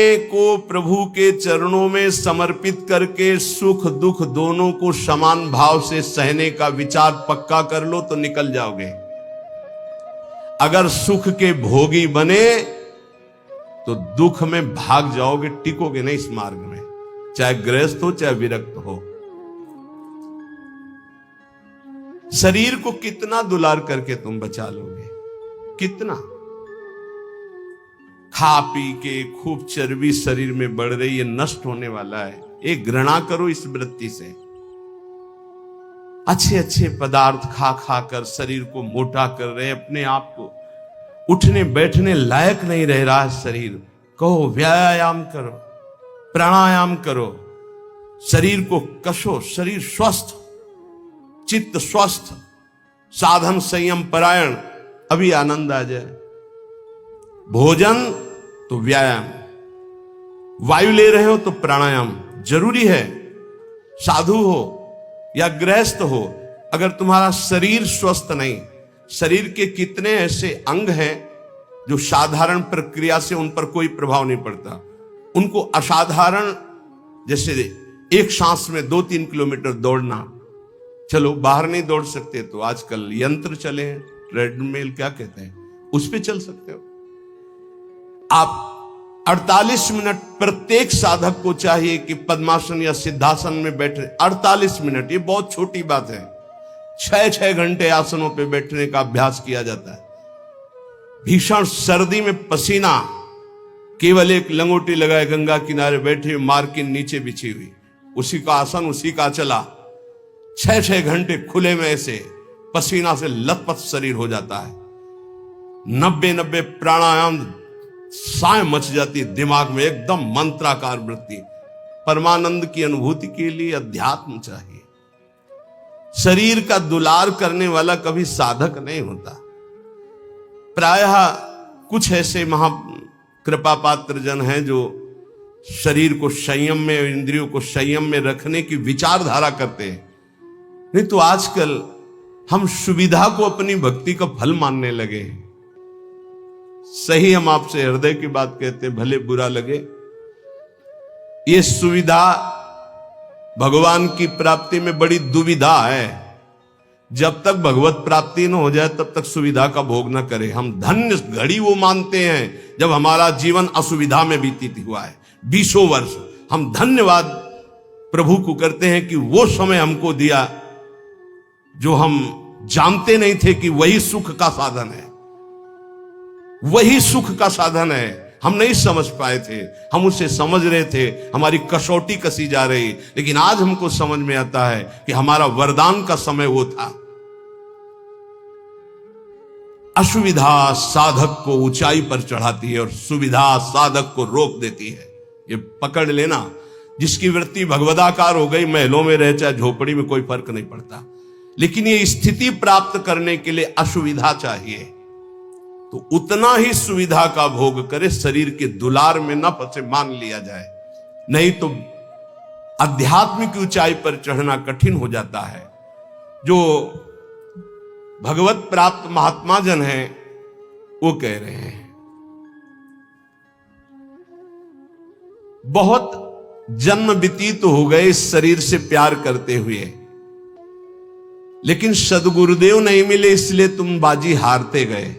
को प्रभु के चरणों में समर्पित करके सुख दुख दोनों को समान भाव से सहने का विचार पक्का कर लो तो निकल जाओगे। अगर सुख के भोगी बने तो दुख में भाग जाओगे, टिकोगे नहीं इस मार्ग में, चाहे गृहस्थ हो चाहे विरक्त हो। शरीर को कितना दुलार करके तुम बचा लोगे, कितना? खा पी के खूब चर्बी शरीर में बढ़ रही है, नष्ट होने वाला है। एक घृणा करो इस वृत्ति से। अच्छे अच्छे पदार्थ खा खा कर शरीर को मोटा कर रहे, अपने आप को उठने बैठने लायक नहीं रह रहा है शरीर। कहो व्यायाम करो, प्राणायाम करो, शरीर को कसो, शरीर स्वस्थ, चित्त स्वस्थ, साधन संयम परायण, अभी आनंद आ जाए। भोजन तो व्यायाम, वायु ले रहे हो तो प्राणायाम जरूरी है। साधु हो या गृहस्थ हो, अगर तुम्हारा शरीर स्वस्थ नहीं, शरीर के कितने ऐसे अंग हैं जो साधारण प्रक्रिया से उन पर कोई प्रभाव नहीं पड़ता, उनको असाधारण, जैसे एक सांस में 2-3 किलोमीटर दौड़ना, चलो बाहर नहीं दौड़ सकते तो आजकल यंत्र चले हैं, ट्रेडमिल क्या कहते हैं, उस पे चल सकते हो आप। 48 मिनट प्रत्येक साधक को चाहिए कि पद्मासन या सिद्धासन में बैठे 48 मिनट। ये बहुत छोटी बात है। 6-6 घंटे आसनों पे बैठने का अभ्यास किया जाता है। भीषण सर्दी में पसीना, केवल एक लंगोटी लगाए गंगा किनारे बैठे, मार्किन नीचे बिछी हुई, उसी का आसन उसी का चला, 6-6 घंटे खुले में ऐसे पसीना से लथपथ शरीर हो जाता है। 90 प्राणायाम, साय मच जाती है दिमाग में, एकदम मंत्राकार वृत्ति। परमानंद की अनुभूति के लिए अध्यात्म चाहिए। शरीर का दुलार करने वाला कभी साधक नहीं होता। प्रायः कुछ ऐसे महा कृपा पात्र जन हैं जो शरीर को संयम में, इंद्रियों को संयम में रखने की विचारधारा करते हैं। नहीं तो आजकल हम सुविधा को अपनी भक्ति का फल मानने लगे हैं। सही, हम आपसे हृदय की बात कहते हैं, भले बुरा लगे। ये सुविधा भगवान की प्राप्ति में बड़ी दुविधा है। जब तक भगवत प्राप्ति न हो जाए तब तक सुविधा का भोग न करें। हम धन्य घड़ी वो मानते हैं जब हमारा जीवन असुविधा में बीतित हुआ है, 20 वर्ष। हम धन्यवाद प्रभु को करते हैं कि वो समय हमको दिया जो हम जानते नहीं थे कि वही सुख का साधन है, वही सुख का साधन है। हम नहीं समझ पाए थे, हम उसे समझ रहे थे, हमारी कसौटी कसी जा रही, लेकिन आज हमको समझ में आता है कि हमारा वरदान का समय वो था। असुविधा साधक को ऊंचाई पर चढ़ाती है और सुविधा साधक को रोक देती है। ये पकड़ लेना। जिसकी वृत्ति भगवदाकार हो गई, महलों में रहे चाहे झोपड़ी में, कोई फर्क नहीं पड़ता। लेकिन ये स्थिति प्राप्त करने के लिए असुविधा चाहिए, तो उतना ही सुविधा का भोग करे, शरीर के दुलार में न फंसे, मान लिया जाए। नहीं तो आध्यात्मिक ऊंचाई पर चढ़ना कठिन हो जाता है। जो भगवत प्राप्त महात्मा जन हैं वो कह रहे हैं, बहुत जन्म व्यतीत हो गए इस शरीर से प्यार करते हुए, लेकिन सदगुरुदेव नहीं मिले, इसलिए तुम बाजी हारते गए।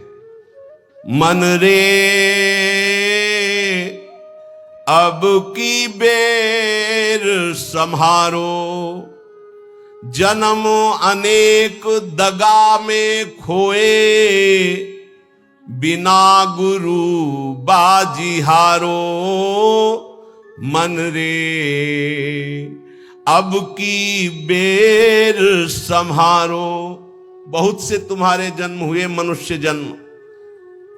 मन रे अब की बेर संहारो, जन्म अनेक दगा में खोए, बिना गुरु बाजी हारो। मन रे अब की बेर संहारो। बहुत से तुम्हारे जन्म हुए, मनुष्य जन्म,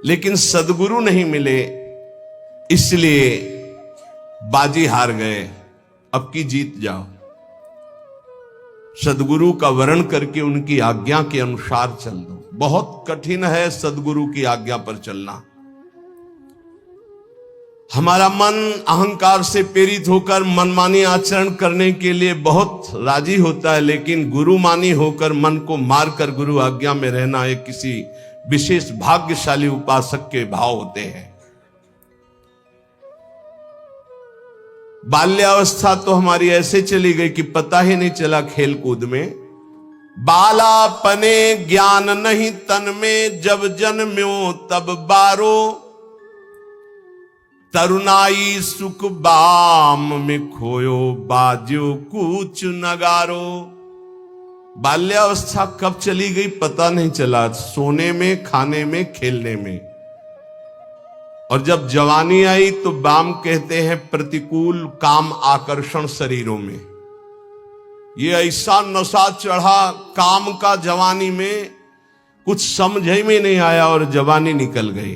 लेकिन सदगुरु नहीं मिले, इसलिए बाजी हार गए। अब की जीत जाओ। सदगुरु का वर्ण करके उनकी आज्ञा के अनुसार चल दो। बहुत कठिन है सदगुरु की आज्ञा पर चलना। हमारा मन अहंकार से प्रेरित होकर मनमानी आचरण करने के लिए बहुत राजी होता है, लेकिन गुरुमानी होकर मन को मारकर गुरु आज्ञा में रहना एक किसी विशेष भाग्यशाली उपासक के भाव होते हैं। बाल्यावस्था तो हमारी ऐसे चली गई कि पता ही नहीं चला खेल कूद में। बालापने ज्ञान नहीं तन में, जब जन्म्यो तब बारो, तरुणाई सुख बाम में खोयो, बाज्यो कूच नगारो। बाल्यावस्था कब चली गई पता नहीं चला, सोने में, खाने में, खेलने में। और जब जवानी आई तो बाम कहते हैं प्रतिकूल काम आकर्षण शरीरों में। ये ऐसा नशा चढ़ा काम का जवानी में, कुछ समझ में नहीं आया और जवानी निकल गई।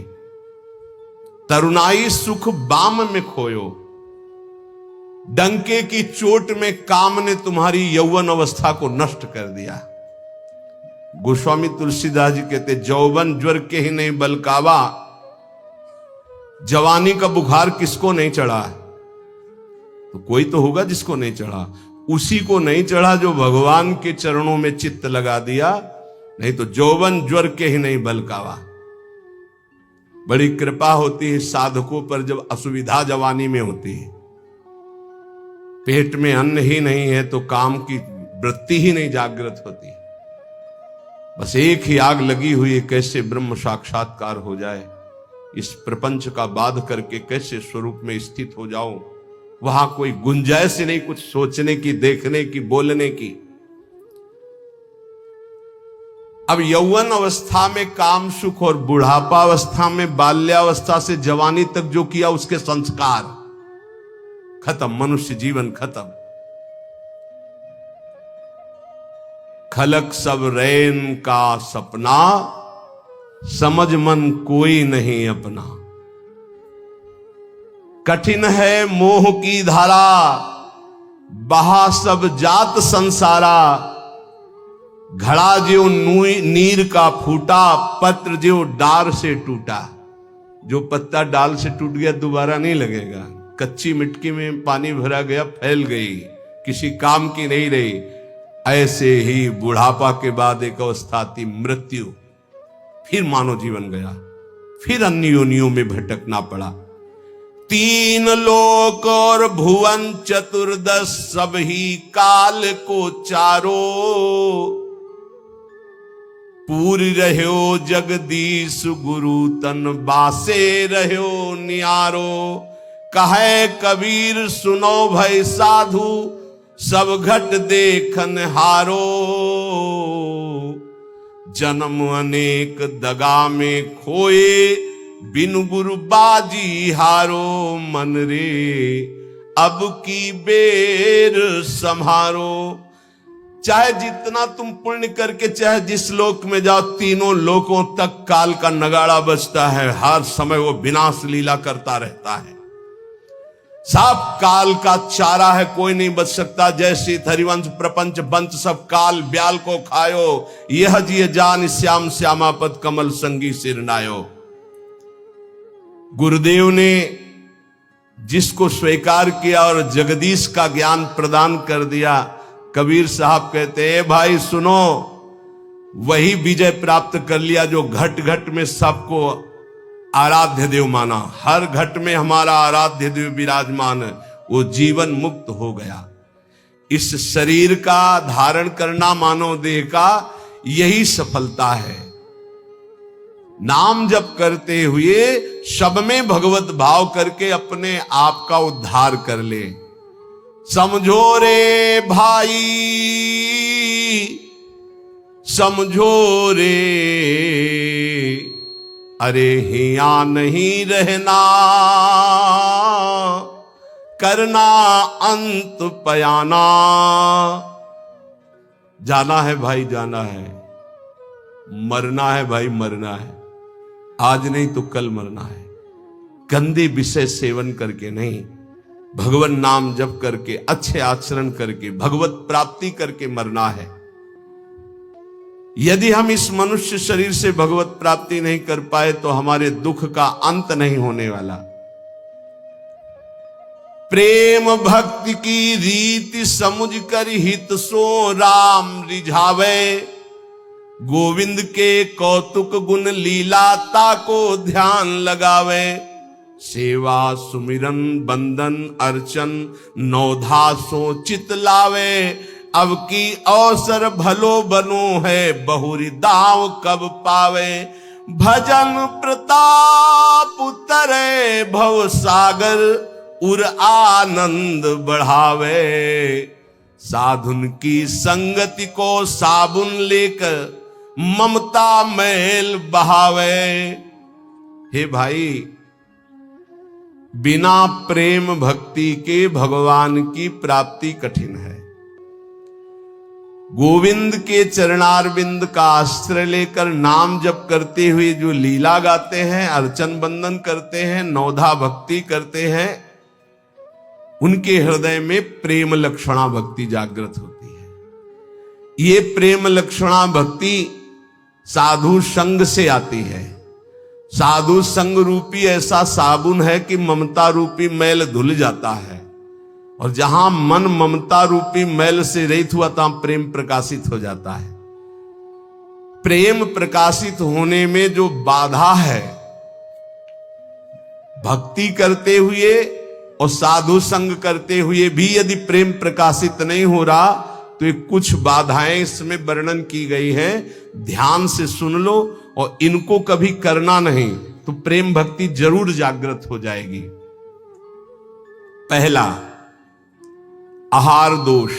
तरुणाई सुख बाम में खोयो, डंके की चोट में काम ने तुम्हारी यौवन अवस्था को नष्ट कर दिया। गोस्वामी तुलसीदास जी कहते जौवन ज्वर के ही नहीं बलकावा, जवानी का बुखार किसको नहीं चढ़ा? तो कोई तो होगा जिसको नहीं चढ़ा। उसी को नहीं चढ़ा जो भगवान के चरणों में चित्त लगा दिया, नहीं तो जौवन ज्वर के ही नहीं बलकावा। बड़ी कृपा होती है साधकों पर जब असुविधा जवानी में होती है। पेट में अन्न ही नहीं है तो काम की वृत्ति ही नहीं जागृत होती। बस एक ही आग लगी हुई है, कैसे ब्रह्म साक्षात्कार हो जाए, इस प्रपंच का बाध करके कैसे स्वरूप में स्थित हो जाओ। वहां कोई गुंजाइश नहीं कुछ सोचने की, देखने की, बोलने की। अब यौवन अवस्था में काम सुख और बुढ़ापा अवस्था में, बाल्यावस्था से जवानी तक जो किया उसके संस्कार खत्म, मनुष्य जीवन खत्म। खलक सब रैन का सपना, समझ मन कोई नहीं अपना। कठिन है मोह की धारा, बहा सब जात संसारा। घड़ा ज्यों नीर का फूटा, पत्र ज्यों डार से टूटा। जो पत्ता डाल से टूट गया दोबारा नहीं लगेगा। कच्ची मिट्टी में पानी भरा गया, फैल गई, किसी काम की नहीं रही। ऐसे ही बुढ़ापा के बाद एक अवस्था आती मृत्यु, फिर मानव जीवन गया, फिर अन्य योनियों में भटकना पड़ा। तीन लोक और भुवन चतुर्दश, सब ही काल को चारो। पूरी रह्यो जगदीश गुरु, तन बासे रह्यो नियारो। कहे कबीर सुनो भय साधु, सब घट देखन हारो। जन्म अनेक दगा में खोए, बिनु गुरु बाजी हारो। मन रे अब की बेर संहारो। चाहे जितना तुम पुण्य करके चाहे जिस लोक में जाओ, तीनों लोकों तक काल का नगाड़ा बजता है। हर समय वो विनाश लीला करता रहता है। सब काल का चारा है, कोई नहीं बच सकता। जैसे हरिवंश प्रपंच बंच सब काल ब्याल को खायो। यह जिय जान श्याम श्यामापद, कमल संगी सिर नायो। गुरुदेव ने जिसको स्वीकार किया और जगदीश का ज्ञान प्रदान कर दिया, कबीर साहब कहते हैं भाई सुनो, वही विजय प्राप्त कर लिया जो घट घट में सबको आराध्य देव माना। हर घट में हमारा आराध्य देव विराजमान है, वो जीवन मुक्त हो गया। इस शरीर का धारण करना मानव देह का यही सफलता है। नाम जप करते हुए सब में भगवत भाव करके अपने आप का उद्धार कर ले। समझो रे भाई, समझो रे, अरे हिया नहीं रहना, करना अंत पयाना। जाना है भाई जाना है, मरना है भाई मरना है। आज नहीं तो कल मरना है। गंदे विषय सेवन करके नहीं, भगवान नाम जप करके, अच्छे आचरण करके, भगवत प्राप्ति करके मरना है। यदि हम इस मनुष्य शरीर से भगवत प्राप्ति नहीं कर पाए तो हमारे दुख का अंत नहीं होने वाला। प्रेम भक्ति की रीति समुझ कर हित सो राम रिझावे। गोविंद के कौतुक गुण लीलाता को ध्यान लगावे। सेवा सुमिरन बंदन अर्चन नौधा सो चित लावे। अब की अवसर भलो बनो है बहुरी दाव कब पावे। भजन प्रताप उतरे भव सागर उर आनंद बढ़ावे। साधुन की संगति को साबुन लेकर ममता मैल बहावे। हे भाई, बिना प्रेम भक्ति के भगवान की प्राप्ति कठिन है। गोविंद के चरणारविंद का आश्रय लेकर नाम जप करते हुए जो लीला गाते हैं, अर्चन बंदन करते हैं, नौधा भक्ति करते हैं, उनके हृदय में प्रेम लक्षणा भक्ति जागृत होती है। ये प्रेम लक्षणा भक्ति साधु संग से आती है। साधु संग रूपी ऐसा साबुन है कि ममता रूपी मैल धुल जाता है, और जहां मन ममता रूपी मैल से रहित हुआ तहां प्रेम प्रकाशित हो जाता है। प्रेम प्रकाशित होने में जो बाधा है, भक्ति करते हुए और साधु संग करते हुए भी यदि प्रेम प्रकाशित नहीं हो रहा, तो ये कुछ बाधाएं इसमें वर्णन की गई है। ध्यान से सुन लो, और इनको कभी करना नहीं तो प्रेम भक्ति जरूर जागृत हो जाएगी। पहला, आहार दोष।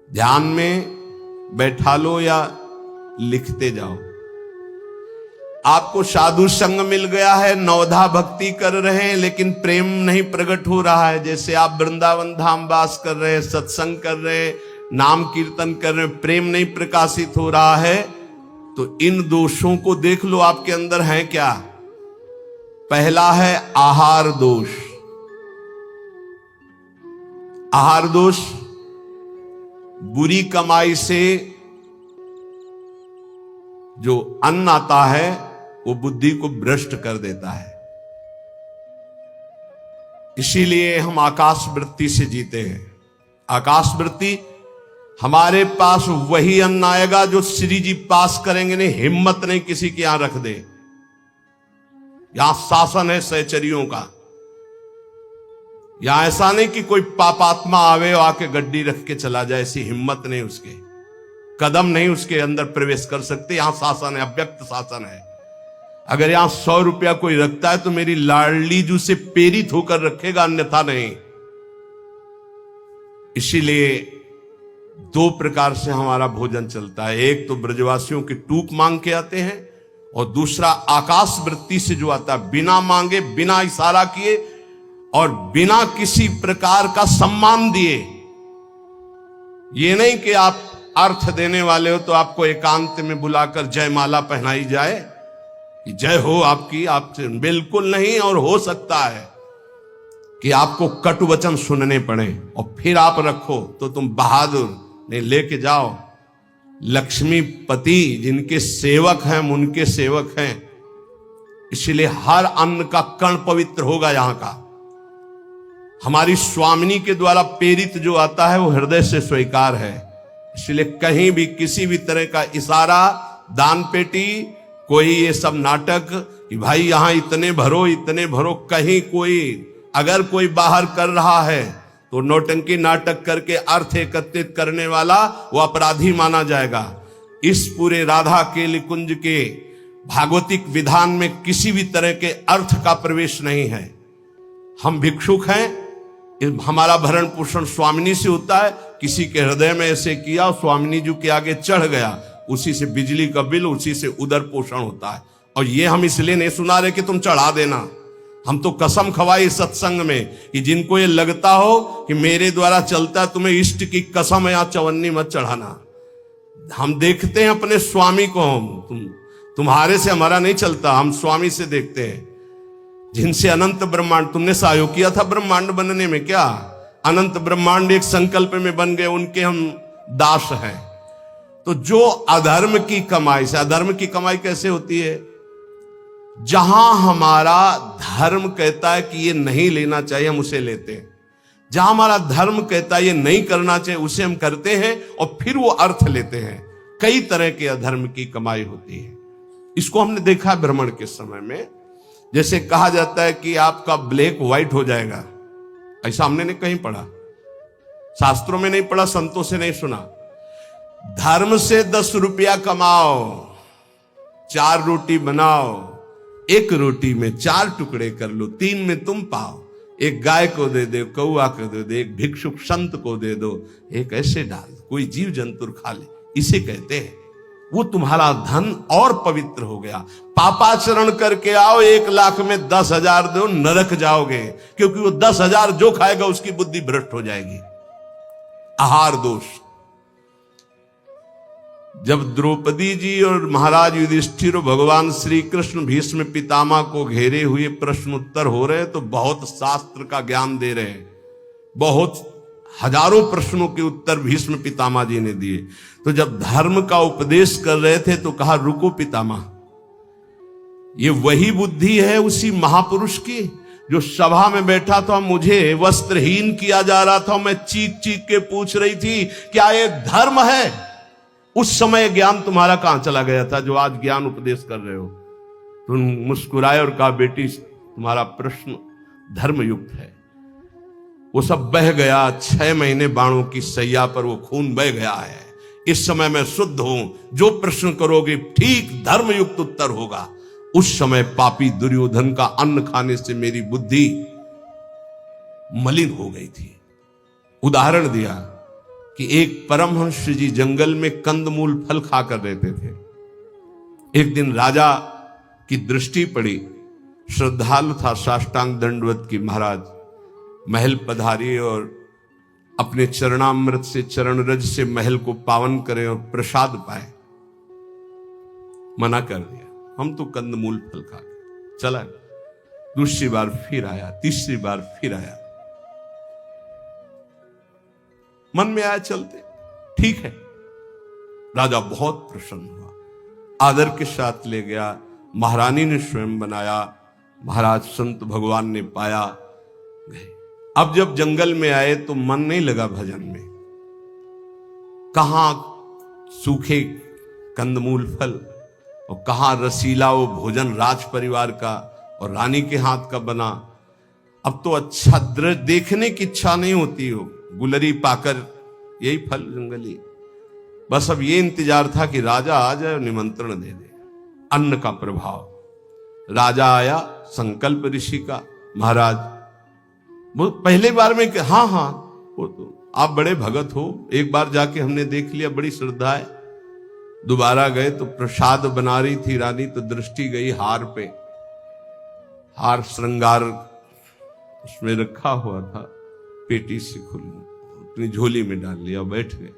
ध्यान में बैठा लो या लिखते जाओ। आपको साधु संग मिल गया है, नौधा भक्ति कर रहे हैं, लेकिन प्रेम नहीं प्रकट हो रहा है। जैसे आप वृंदावन धाम वास कर रहे हैं, सत्संग कर रहे हैं, नाम कीर्तन कर रहे हैं, प्रेम नहीं प्रकाशित हो रहा है, तो इन दोषों को देख लो आपके अंदर है क्या। पहला है आहार दोष। आहार दोष बुरी कमाई से जो अन्न आता है वो बुद्धि को भ्रष्ट कर देता है। इसीलिए हम आकाश वृत्ति से जीते हैं। आकाश वृत्ति, हमारे पास वही अन्न आएगा जो श्री जी पास करेंगे। नहीं, हिम्मत नहीं किसी के यहां रख दे। यहां शासन है सहचरियों का। यहां ऐसा नहीं कि कोई पापात्मा आवे और आके गड्डी रख के चला जाए, ऐसी हिम्मत नहीं, उसके कदम नहीं उसके अंदर प्रवेश कर सकते। यहां शासन है, अव्यक्त शासन है। अगर यहां 100 रुपया कोई रखता है तो मेरी लाडली जू से प्रेरित होकर रखेगा, अन्यथा नहीं। इसीलिए दो प्रकार से हमारा भोजन चलता है। एक तो ब्रजवासियों की टूक मांग के आते हैं, और दूसरा आकाश वृत्ति से जो आता है, बिना मांगे, बिना इशारा किए और बिना किसी प्रकार का सम्मान दिए। ये नहीं कि आप अर्थ देने वाले हो तो आपको एकांत में बुलाकर जयमाला पहनाई जाए कि जय हो आपकी, आपसे बिल्कुल नहीं। और हो सकता है कि आपको कटु वचन सुनने पड़े और फिर आप रखो तो तुम बहादुर नहीं, लेके जाओ। लक्ष्मीपति जिनके सेवक हैं, उनके सेवक हैं, इसलिए हर अन्न का कण पवित्र होगा। यहां का हमारी स्वामिनी के द्वारा प्रेरित जो आता है वो हृदय से स्वीकार है। इसलिए कहीं भी किसी भी तरह का इशारा, दान पेटी, कोई ये सब नाटक कि भाई यहां इतने भरो, इतने भरो, कहीं कोई अगर कोई बाहर कर रहा है तो नौटंकी नाटक करके अर्थ एकत्रित करने वाला वो अपराधी माना जाएगा। इस पूरे राधा केली कुंज के भागवतिक विधान में किसी भी तरह के अर्थ का प्रवेश नहीं है। हम भिक्षुक हैं, हमारा भरण पोषण स्वामिनी से होता है। किसी के हृदय में ऐसे किया, स्वामिनी जी के आगे चढ़ गया, उसी से बिजली का बिल, उसी से उदर पोषण होता है। और ये हम इसलिए नहीं सुना रहे कि तुम चढ़ा देना। हम तो कसम खवाई सत्संग में कि जिनको ये लगता हो कि मेरे द्वारा चलता है, तुम्हें इष्ट की कसम है, यहां चवन्नी मत चढ़ाना। हम देखते हैं अपने स्वामी को, तुम्हारे से हमारा नहीं चलता, हम स्वामी से देखते हैं जिनसे अनंत ब्रह्मांड। तुमने सहयोग किया था ब्रह्मांड बनने में क्या? अनंत ब्रह्मांड एक संकल्प में बन गए, उनके हम दास हैं। तो जो अधर्म की कमाई से, अधर्म की कमाई कैसे होती है? जहां हमारा धर्म कहता है कि ये नहीं लेना चाहिए, हम उसे लेते हैं। जहां हमारा धर्म कहता है ये नहीं करना चाहिए, उसे हम करते हैं और फिर वो अर्थ लेते हैं। कई तरह के अधर्म की कमाई होती है। इसको हमने देखा भ्रमण के समय में जैसे कहा जाता है कि आपका ब्लैक व्हाइट हो जाएगा, ऐसा हमने नहीं कहीं पढ़ा, शास्त्रों में नहीं पढ़ा, संतों से नहीं सुना। धर्म से 10 रुपया कमाओ, 4 रोटी बनाओ, 1 रोटी में 4 टुकड़े कर लो, 3 में तुम पाओ, 1 गाय को दे दो, कौआ को दे दो, 1 भिक्षुक संत को दे दो, 1 ऐसे डाल, कोई जीव जंतु खा ले, इसे कहते हैं वो तुम्हारा धन और पवित्र हो गया। पापाचरण करके आओ, 1 लाख में 10,000 दो, नरक जाओगे, क्योंकि वो 10,000 जो खाएगा उसकी बुद्धि भ्रष्ट हो जाएगी। आहार दोष। जब द्रौपदी जी और महाराज युधिष्ठिर और भगवान श्री कृष्ण भीष्म पितामह को घेरे हुए प्रश्न उत्तर हो रहे, तो बहुत शास्त्र का ज्ञान दे रहे हैं, बहुत हजारों प्रश्नों के उत्तर भीष्म पितामह जी ने दिए। तो जब धर्म का उपदेश कर रहे थे तो कहा रुको पितामह, ये वही बुद्धि है उसी महापुरुष की जो सभा में बैठा था, मुझे वस्त्रहीन किया जा रहा था, मैं चीख चीख के पूछ रही थी क्या ये धर्म है? उस समय ज्ञान तुम्हारा कहां चला गया था जो आज ज्ञान उपदेश कर रहे हो? तुम मुस्कुराए और कहा बेटी तुम्हारा प्रश्न धर्मयुक्त है। वो सब बह गया, 6 महीने बाणों की सैया पर वो खून बह गया है। इस समय मैं शुद्ध हूं, जो प्रश्न करोगे ठीक धर्मयुक्त उत्तर होगा। उस समय पापी दुर्योधन का अन्न खाने से मेरी बुद्धि मलिन हो गई थी। उदाहरण दिया कि एक परमहंस जी जंगल में कंदमूल फल खाकर रहते थे। एक दिन राजा की दृष्टि पड़ी, श्रद्धालु था, साष्टांग दंडवत की, महाराज महल पधारिए और अपने चरणामृत से, चरण रज से महल को पावन करें और प्रसाद पाए। मना कर दिया, हम तो कंदमूल फल खा गए। चला, दूसरी बार फिर आया, तीसरी बार फिर आया, मन में आया चलते, ठीक है। राजा बहुत प्रसन्न हुआ, आदर के साथ ले गया, महारानी ने स्वयं बनाया, महाराज संत भगवान ने पाया, गए। अब जब जंगल में आए तो मन नहीं लगा भजन में। कहां सूखे कंदमूल फल और कहां रसीला वो भोजन राज परिवार का और रानी के हाथ का बना। अब तो अच्छा दृश्य देखने की इच्छा नहीं होती हो, गुलरी पाकर यही फल जंगली। बस अब ये इंतजार था कि राजा आ जाए और निमंत्रण दे दे। अन्न का प्रभाव। राजा आया, संकल्प ऋषि का, महाराज वो पहले बार में हाँ हाँ वो तो आप बड़े भगत हो, एक बार जाके हमने देख लिया, बड़ी श्रद्धा है। दोबारा गए तो प्रसाद बना रही थी रानी, तो दृष्टि गई हार पे। हार श्रृंगार उसमें रखा हुआ था, पेटी से खुल अपनी झोली में डाल लिया, बैठ गए,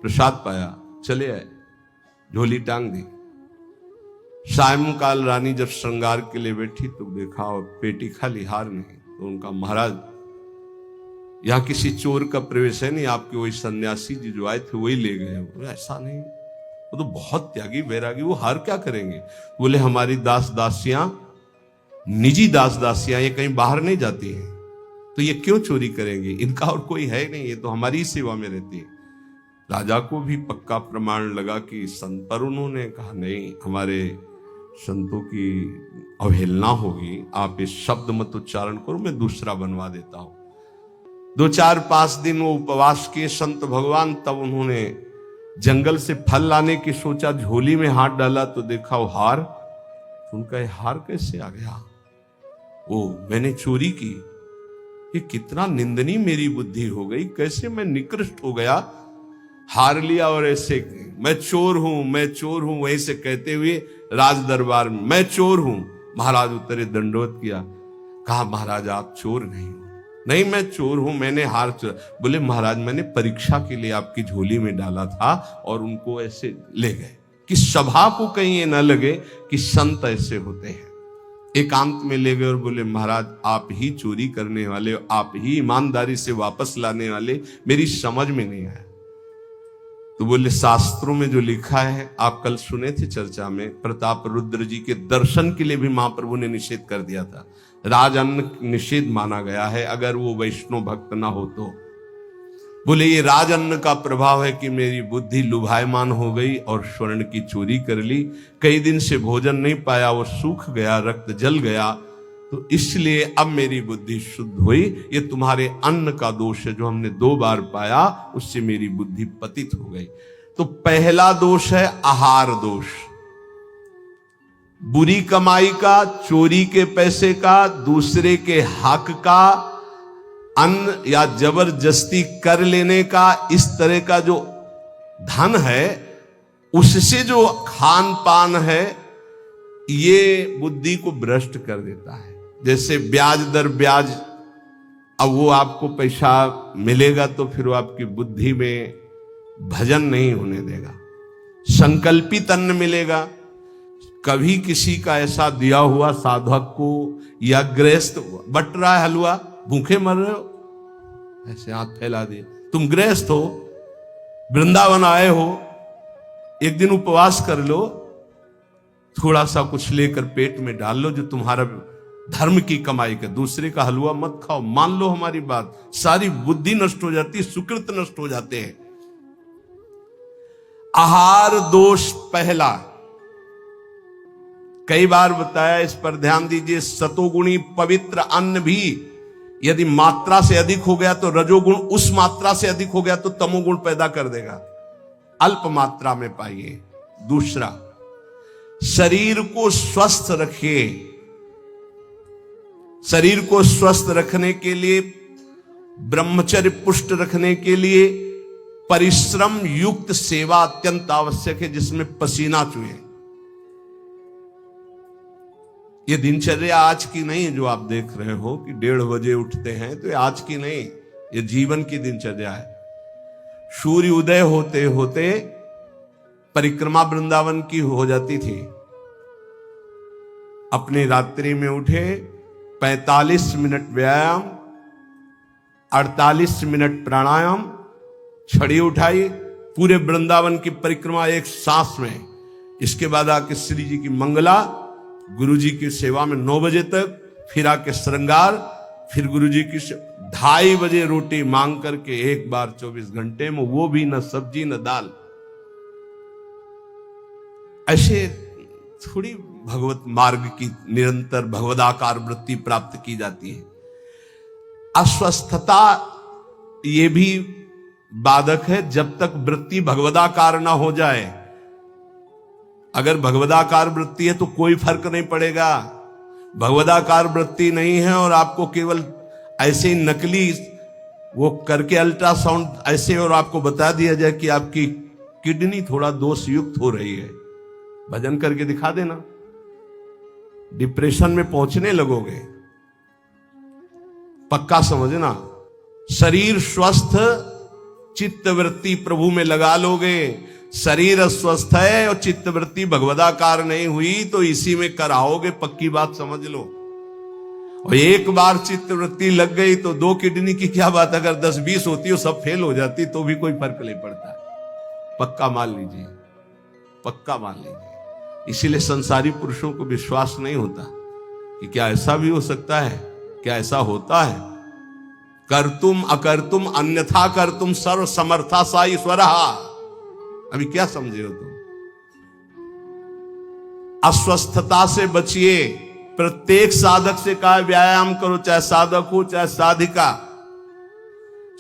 प्रसाद पाया, चले आए, झोली टांग दी। सायंकाल रानी जब श्रृंगार के लिए बैठी तो देखा और पेटी खाली, हार नहीं। तो उनका महाराज यहां किसी चोर का प्रवेश है नहीं, आपके वही सन्यासी जी जो आए थे वही ले गए। ऐसा नहीं, वो तो बहुत त्यागी वैरागी, वो हार क्या करेंगे? बोले हमारी दास दासियां, निजी दास दासियां, ये कहीं बाहर नहीं जाती हैं, तो ये क्यों चोरी करेंगे? इनका और कोई है नहीं, ये तो हमारी सेवा में रहती है। राजा को भी पक्का प्रमाण लगा कि संत, पर उन्होंने कहा नहीं, हमारे संतों की अवहेलना होगी, आप इस शब्द मत उच्चारण करो, मैं दूसरा बनवा देता हूं। 2, 4, 5 दिन वो उपवास किए संत भगवान, तब उन्होंने जंगल से फल लाने की सोचा, झोली में हाथ डाला तो देखा वो हार। उनका हार कैसे आ गया? वो मैंने चोरी की, ये कितना निंदनीय मेरी बुद्धि हो गई, कैसे मैं निकृष्ट हो गया, हार लिया और ऐसे मैं चोर हूं, मैं चोर हूं, वहीं से कहते हुए राज दरबार में मैं चोर हूं। महाराज उतरे, दंडवत किया, कहा महाराज आप चोर नहीं हो। नहीं मैं चोर हूं, मैंने हार चोरा। बोले महाराज मैंने परीक्षा के लिए आपकी झोली में डाला था और उनको ऐसे ले गए, कि सभा को कहीं ये न लगे कि संत ऐसे होते हैं। एकांत में ले गए और बोले महाराज आप ही चोरी करने वाले, आप ही ईमानदारी से वापस लाने वाले, मेरी समझ में नहीं आया। तो बोले शास्त्रों में जो लिखा है, आप कल सुने थे चर्चा में, प्रताप रुद्र जी के दर्शन के लिए भी महाप्रभु ने निषेध कर दिया था। राजअन्न निषेध माना गया है अगर वो वैष्णव भक्त ना हो तो। बोले ये राजअन्न का प्रभाव है कि मेरी बुद्धि लुभायमान हो गई और स्वर्ण की चोरी कर ली। कई दिन से भोजन नहीं पाया, वो सूख गया, रक्त जल गया, तो इसलिए अब मेरी बुद्धि शुद्ध हुई। ये तुम्हारे अन्न का दोष है जो हमने 2 बार पाया, उससे मेरी बुद्धि पतित हो गई। तो पहला दोष है आहार दोष, बुरी कमाई का, चोरी के पैसे का, दूसरे के हक का, अन्न या जबरदस्ती कर लेने का, इस तरह का जो धन है उससे जो खान पान है ये बुद्धि को भ्रष्ट कर देता है। जैसे ब्याज दर ब्याज, अब वो आपको पैसा मिलेगा तो फिर वो आपकी बुद्धि में भजन नहीं होने देगा। संकल्पित अन्न मिलेगा, कभी किसी का ऐसा दिया हुआ साधक को या गृहस्थ बट रहा है हलवा, भूखे मर रहे हो, ऐसे हाथ फैला दिए, तुम गृहस्थ हो, वृंदावन आए हो, एक दिन उपवास कर लो, थोड़ा सा कुछ लेकर पेट में डाल लो जो तुम्हारा धर्म की कमाई का, दूसरे का हलवा मत खाओ। मान लो हमारी बात, सारी बुद्धि नष्ट हो जाती, सुकृत नष्ट हो जाते हैं। आहार दोष पहला, कई बार बताया, इस पर ध्यान दीजिए। सतोगुणी पवित्र अन्न भी यदि मात्रा से अधिक हो गया तो रजोगुण, उस मात्रा से अधिक हो गया तो तमोगुण पैदा कर देगा। अल्प मात्रा में पाइए। दूसरा, शरीर को स्वस्थ रखिए। शरीर को स्वस्थ रखने के लिए, ब्रह्मचर्य पुष्ट रखने के लिए परिश्रम युक्त सेवा अत्यंत आवश्यक है, जिसमें पसीना चुए। ये दिनचर्या आज की नहीं जो आप देख रहे हो कि 1:30 बजे उठते हैं, तो ये आज की नहीं, ये जीवन की दिनचर्या है। सूर्य उदय होते होते परिक्रमा वृंदावन की हो जाती थी। अपनी रात्रि में उठे, 45 मिनट व्यायाम, 48 मिनट प्राणायाम, छड़ी उठाई, पूरे वृंदावन की परिक्रमा एक सांस में। इसके बाद आके श्री जी की मंगला, गुरु जी की सेवा में 9 बजे तक, फिर आके श्रृंगार, फिर गुरु जी की 2:30 बजे रोटी मांग करके एक बार 24 घंटे में, वो भी न सब्जी न दाल। ऐसे थोड़ी भगवत मार्ग की निरंतर भगवदाकार वृत्ति प्राप्त की जाती है। अस्वस्थता ये भी बाधक है, जब तक वृत्ति भगवदाकार ना हो जाए। अगर भगवदाकार वृत्ति है तो कोई फर्क नहीं पड़ेगा। भगवदाकार वृत्ति नहीं है और आपको केवल ऐसे नकली वो करके अल्ट्रासाउंड ऐसे और आपको बता दिया जाए कि आपकी किडनी थोड़ा दोष युक्त हो रही है, भजन करके दिखा देना, डिप्रेशन में पहुंचने लगोगे। पक्का समझना, शरीर स्वस्थ, चित्तवृत्ति प्रभु में लगा लोगे। शरीर अस्वस्थ है और चित्तवृत्ति भगवदाकार नहीं हुई तो इसी में कराओगे, पक्की बात समझ लो। और एक बार चित्तवृत्ति लग गई तो 2 किडनी की क्या बात, अगर 10-20 होती हो सब फेल हो जाती तो भी कोई फर्क नहीं पड़ता। पक्का मान लीजिए, पक्का मान लीजिए। इसीलिए संसारी पुरुषों को विश्वास नहीं होता कि क्या ऐसा भी हो सकता है, क्या ऐसा होता है। कर्तुम अकर्तुम अन्यथा कर्तुम सर्व समर्था सा ईश्वर। अभी क्या समझे हो तुम? अस्वस्थता से बचिए। प्रत्येक साधक से कहा व्यायाम करो, चाहे साधक हो चाहे साधिका।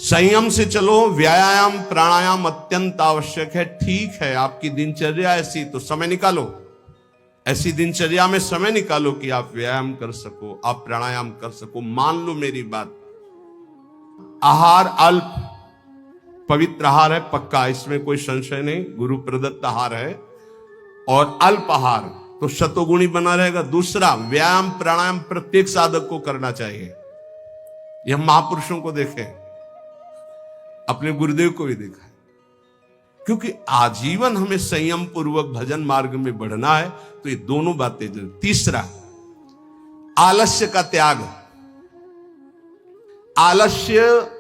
संयम से चलो, व्यायाम प्राणायाम अत्यंत आवश्यक है। ठीक है, आपकी दिनचर्या ऐसी तो समय निकालो, ऐसी दिनचर्या में समय निकालो कि आप व्यायाम कर सको, आप प्राणायाम कर सको। मान लो मेरी बात, आहार अल्प पवित्र आहार है, पक्का, इसमें कोई संशय नहीं, गुरु प्रदत्त आहार है। और अल्प आहार तो शतोगुणी बना रहेगा। दूसरा, व्यायाम प्राणायाम प्रत्येक साधक को करना चाहिए। यह महापुरुषों को देखें, अपने गुरुदेव को भी देखा है, क्योंकि आजीवन हमें संयम पूर्वक भजन मार्ग में बढ़ना है। तो ये दोनों बातें जरूर। तीसरा, आलस्य का त्याग। आलस्य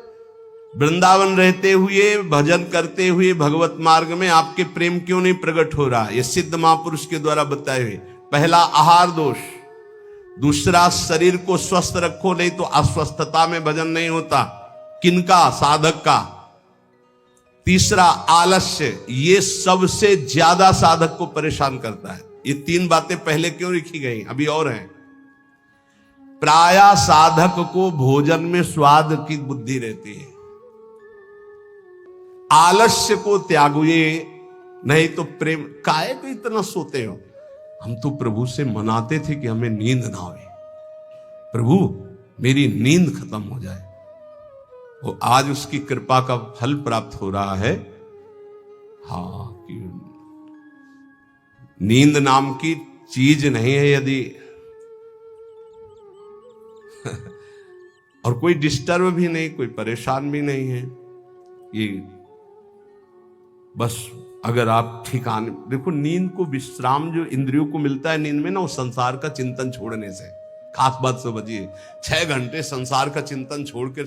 वृंदावन रहते हुए, भजन करते हुए भगवत मार्ग में आपके प्रेम क्यों नहीं प्रकट हो रहा? यह सिद्ध महापुरुष के द्वारा बताए हुए। पहला, आहार दोष। दूसरा, शरीर को स्वस्थ रखो, नहीं तो अस्वस्थता में भजन नहीं होता। किनका? साधक का। तीसरा, आलस्य। ये सबसे ज्यादा साधक को परेशान करता है। ये 3 बातें पहले क्यों लिखी गई, अभी और हैं। प्राय साधक को भोजन में स्वाद की बुद्धि रहती है। आलस्य को त्यागिए, नहीं तो प्रेम। काहे को इतना सोते हो? हम तो प्रभु से मनाते थे कि हमें नींद ना आए, प्रभु मेरी नींद खत्म हो जाए। वो आज उसकी कृपा का फल प्राप्त हो रहा है। हाँ, कि नींद नाम की चीज नहीं है यदि और कोई डिस्टर्ब भी नहीं, कोई परेशान भी नहीं है। ये बस अगर आप ठिकाने देखो, नींद को विश्राम जो इंद्रियों को मिलता है नींद में ना, वो संसार का चिंतन छोड़ने से। खास बात समझिए, 6 घंटे संसार का चिंतन छोड़ के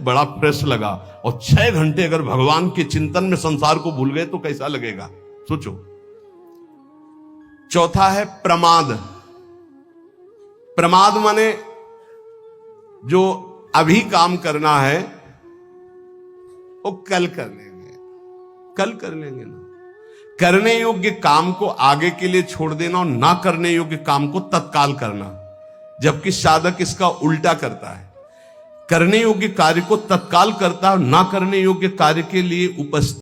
बड़ा फ्रेश लगा, और 6 घंटे अगर भगवान के चिंतन में संसार को भूल गए तो कैसा लगेगा, सोचो। चौथा है प्रमाद। प्रमाद माने जो अभी काम करना है वो कल कर लेंगे, कल कर लेंगे ना। करने योग्य काम को आगे के लिए छोड़ देना और ना करने योग्य काम को तत्काल करना, जबकि साधक इसका उल्टा करता है। करने योग्य कार्य को तत्काल करता है, ना करने योग्य कार्य के लिए उपस्थित